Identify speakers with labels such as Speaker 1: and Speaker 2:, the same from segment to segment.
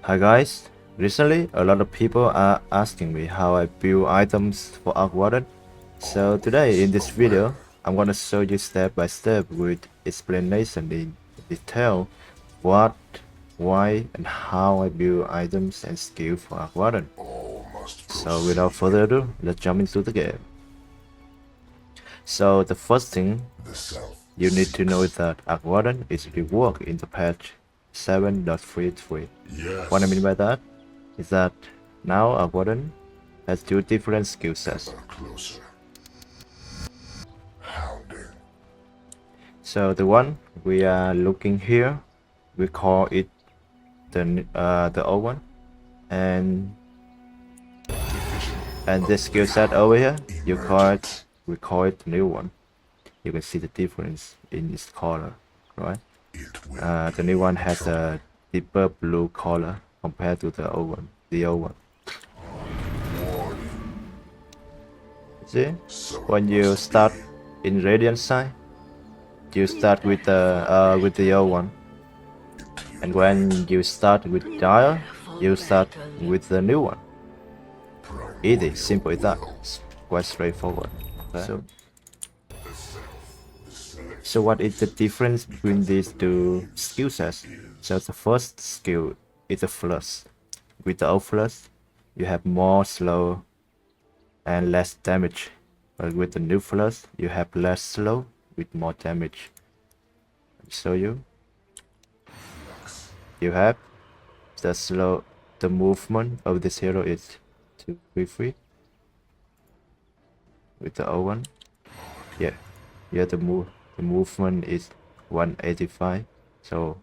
Speaker 1: Hi guys, recently a lot of people are asking me how I build items for Arc Warden. So today in this video, I'm gonna show you step by step with explanation in detail what, why and how I build items and skills for Arc Warden. So without further ado, let's jump into the game. So the first thing you need to know is that Arc Warden is reworked in the patch 7.33. What I mean by that is that now Arc Warden has two different skill sets. So the one we are looking here, we call it the old one, and this skill set over here, we call it the new one. You can see the difference in its color, right? The new one has a deeper blue color compared to the old one. See, when you start in Radiant side, you start with the old one, and when you start with Dire, you start with the new one. Easy, simple as that. It's quite straightforward. Okay. So what is the difference between these two skill sets? So the first skill is the flush. With the old flush, you have more slow and less damage, but with the new flush, you have less slow with more damage. I'll show you. You have the movement of this hero is 233. With the old one, yeah, the movement is 185, so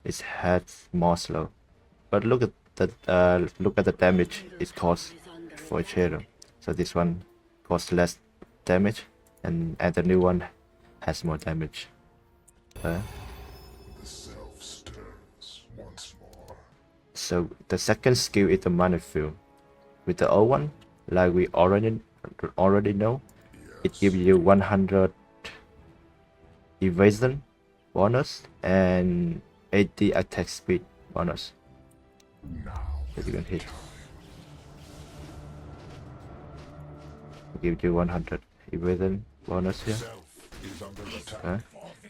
Speaker 1: it has more slow. But look at the damage it costs for each hero. So this one costs less damage, and the new one has more damage. So the second skill is the mana field. With the old one, like we already know, it gives you 100 evasion bonus and 80 attack speed bonus that you can hit. It gives you 100 evasion bonus here. Okay.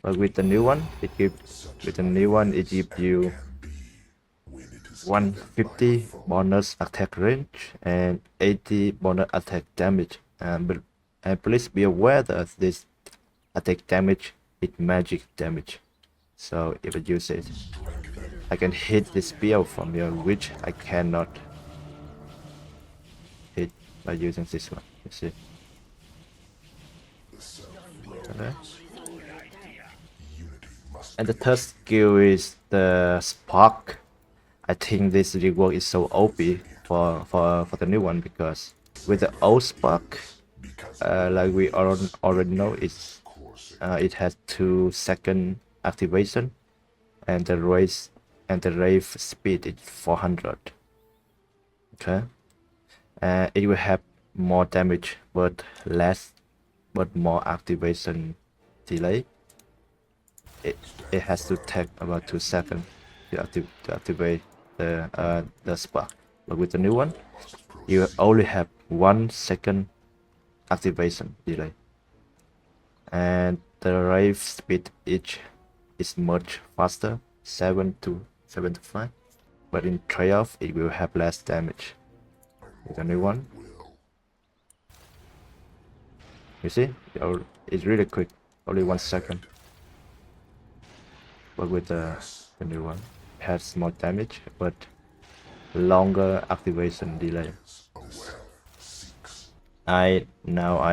Speaker 1: But with the new one, it gives you 150 bonus attack range and 80 bonus attack damage. And please be aware that this attack damage is magic damage. So if I use it, I can hit this spell from here, which I cannot hit by using this one. You see? Okay. And the third skill is the spark. I think this rework is so OP for the new one, because with the old spark, like we already know, it has 2-second activation, and the rave speed is 400. Okay, and it will have more damage but more activation delay. It has to take about 2 seconds to activate the spark. But with the new one, you only have 1 second activation delay, and the rave speed is much faster, 7 to 5. But in trade-off, it will have less damage. With the new one, you see, it's really quick, only 1 second. But with the new one, it has more damage but longer activation delay. I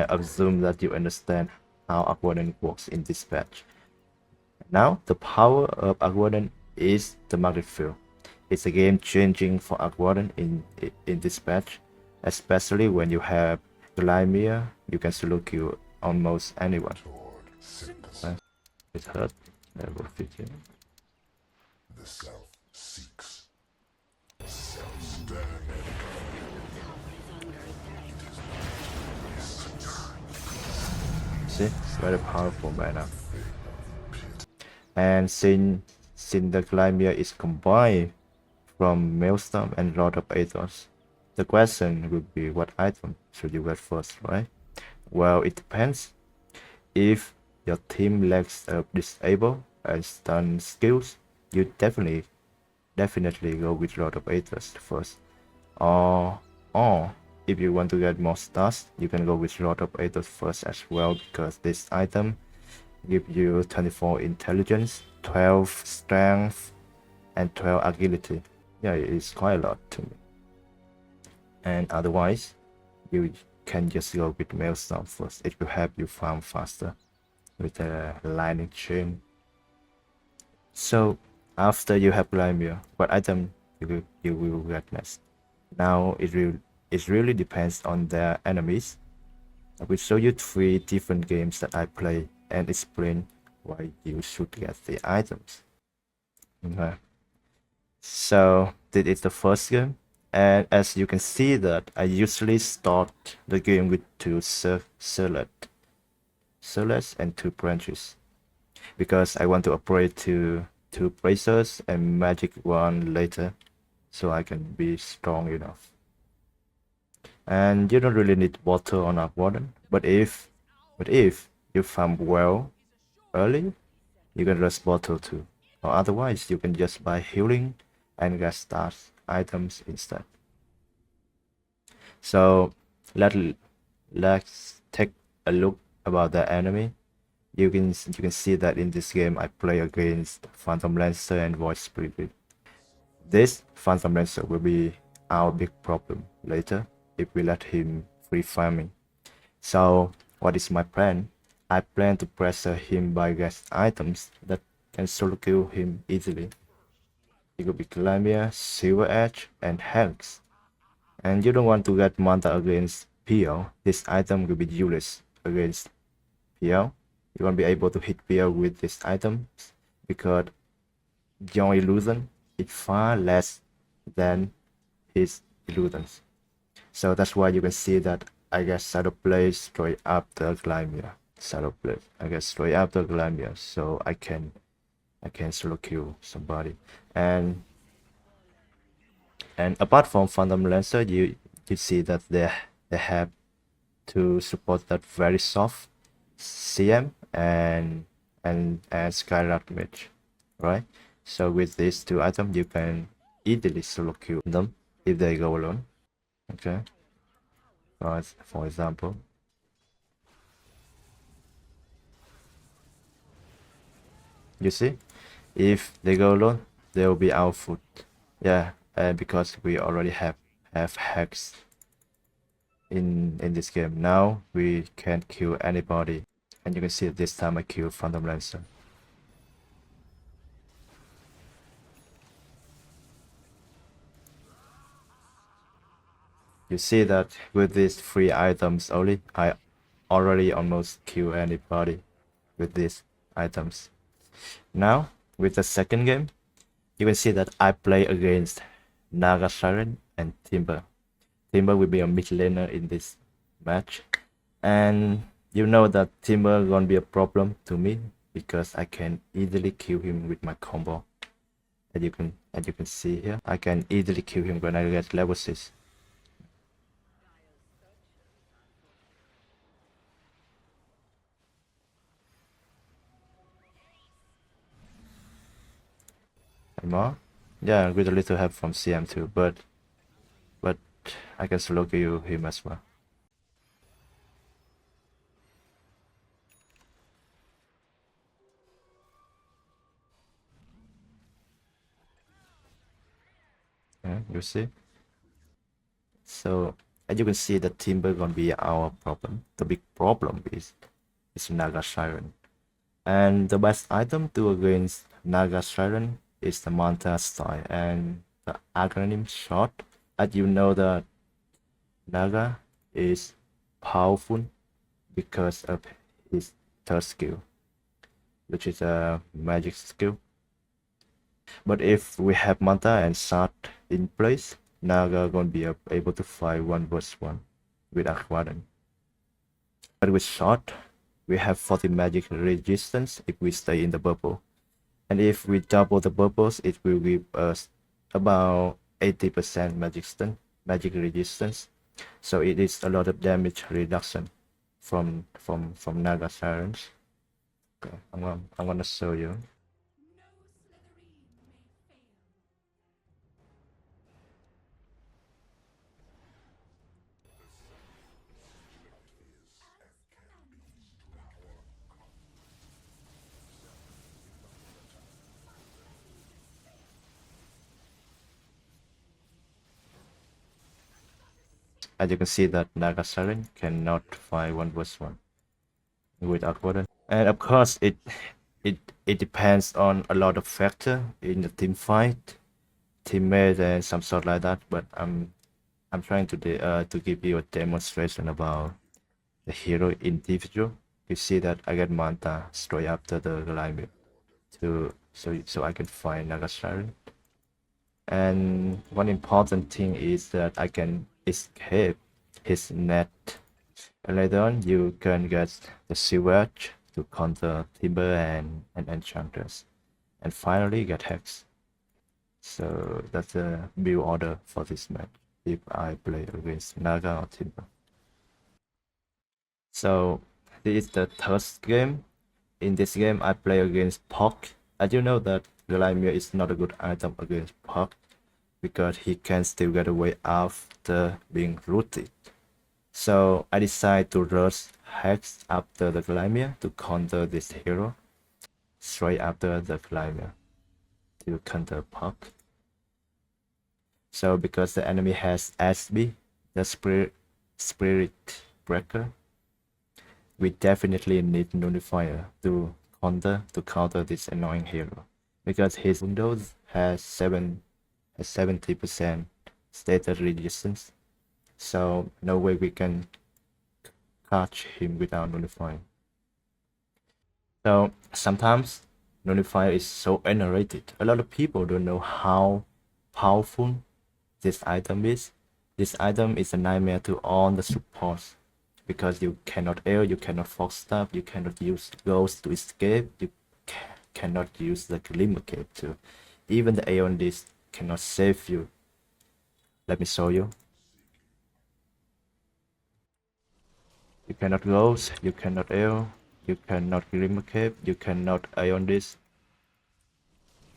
Speaker 1: assume that you understand how Arc Warden works in this patch. Now the power of Arc Warden is the magnet field. It's a game changing for Arc Warden in this patch, especially when you have Glimmer. You can slow kill almost anyone. It hurt. Level 15. See, it's very powerful right now. And since the Glimmer is combined from Maelstrom and Lord of Aethos. The question would be, what item should you get first, right? Well, it depends. If your team lacks disable and stun skills, you definitely go with Lord of Aethos first. Or if you want to get more stars, you can go with Lord of Aethos first as well, because this item gives you 24 intelligence, 12 strength, and 12 agility. Yeah, it is quite a lot to me. And otherwise, you can just go with Maelstrom first. It will help you farm faster with the lightning chain. So after you have Glimmer, what item you will get next? Now it really depends on the enemies. I will show you 3 different games that I play and explain why you should get the items. Okay. So this is the first game, and as you can see that I usually start the game with 2 Surlet and 2 branches, because I want to upgrade to 2 bracers and magic one later, so I can be strong enough. And you don't really need water on Arc Warden, but if you farm well early, you can rush bottle too, or otherwise you can just buy healing and get stars items instead. So let's take a look about the enemy. You can see that in this game I play against Phantom Lancer and Void Spirit. This Phantom Lancer will be our big problem later if we let him free farming. So what is my plan? I plan to pressure him by guest items that can solo kill him easily. It could be Calamia, Silver Edge, and Hex. And you don't want to get Manta against PL. This item will be useless against PL. You won't be able to hit PL with this item because your illusion is far less than his illusions. So that's why you can see that I get Shadow Blade straight after Glimmer. Shadow Blade, I get straight after Glimmer, so I can solo kill somebody. And apart from Phantom Lancer, you see that they have to support that very soft CM and Skylark Mage, right? So with these 2 items, you can easily solo kill them if they go alone. Okay. For example, you see, if they go alone, they will be our food. Yeah, and because we already have Hex in this game. Now we can't kill anybody, and you can see this time I killed Phantom Lancer. You see that with these 3 items only, I already almost kill anybody with these items. Now with the second game, you can see that I play against Naga Siren and Timber. Timber will be a mid laner in this match, and you know that Timber gonna be a problem to me because I can easily kill him with my combo. As you can see here, I can easily kill him when I get level 6. And more? Yeah, with a little help from CM too, but I can solo kill him as well. Yeah, you see? So as you can see, the Timber gonna be our problem. The big problem is Naga Siren. And the best item to against Naga Siren is the Manta style and the acronym shot. As you know that Naga is powerful because of his 3rd skill, which is a magic skill. But if we have Manta and shot in place, Naga gonna be able to fight 1 vs 1 with Arc Warden. But with shot, we have 40 magic resistance if we stay in the bubble. And if we double the bubbles, it will give us about 80% magic resistance. So it is a lot of damage reduction from Naga Sirens. Okay, I'm gonna show you. As you can see that Naga Siren cannot fight 1v1 with Arc Warden. And of course it depends on a lot of factor in the team fight, teammate and some sort like that. But I'm trying to give you a demonstration about the hero individual. You see that I get Manta straight after the Goliath to so I can find Naga Siren. And one important thing is that I can escape his net. And later on, you can get the Sewage to counter Timber and Enchanters. And finally, get Hex. So that's the build order for this match if I play against Naga or Timber. So this is the third game. In this game, I play against Puck. As you know that Goliath is not a good item against Puck because he can still get away after being rooted. So I decide to rush Hex after the Goliath to counter this hero straight after the Goliath to counter Puck. So because the enemy has SB, the Spirit Breaker, we definitely need Nullifier to counter this annoying hero because his Windows has 70% status resistance, so no way we can catch him without Nullifying. So sometimes Nullifier is so underrated. A lot of people don't know how powerful this item is. This item is a nightmare to all the supports because you cannot air, you cannot fox stab, you cannot use ghost to escape, you cannot use the glimmer cape too. Even the air on this cannot save you. Let me show you. You cannot ghost, you cannot air, you cannot glimmer cape, you cannot air on this,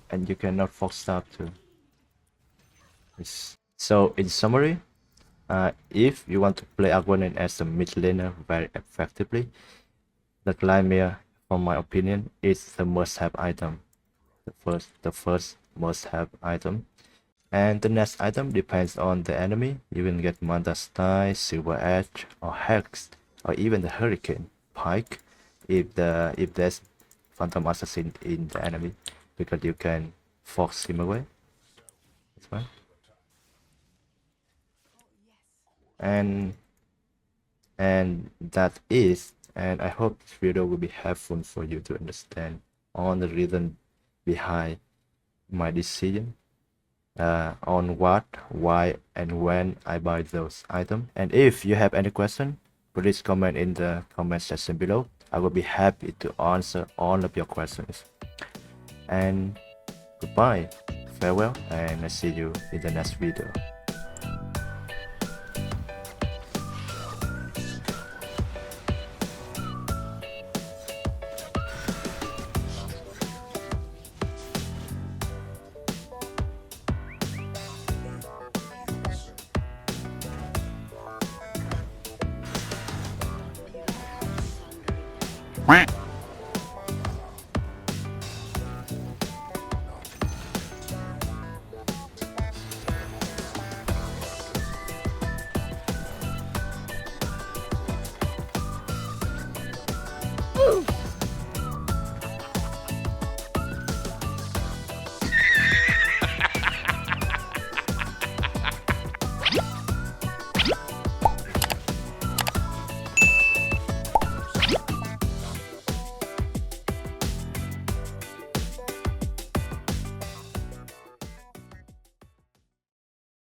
Speaker 1: and you cannot fox stab too. So in summary, if you want to play Arc Warden as a mid laner very effectively, the Glimmer, from my opinion, is the must-have item. The first must-have item. And the next item depends on the enemy. You can get Manta Style, Silver Edge, or Hex, or even the Hurricane Pike if there's Phantom Assassin in the enemy, because you can fox him away. That's fine. And that is, and I hope this video will be helpful for you to understand all the reason behind my decision on what, why, and when I buy those items. And if you have any question, please comment in the comment section below. I will be happy to answer all of your questions. And goodbye, farewell, and I see you in the next video.
Speaker 2: Quack.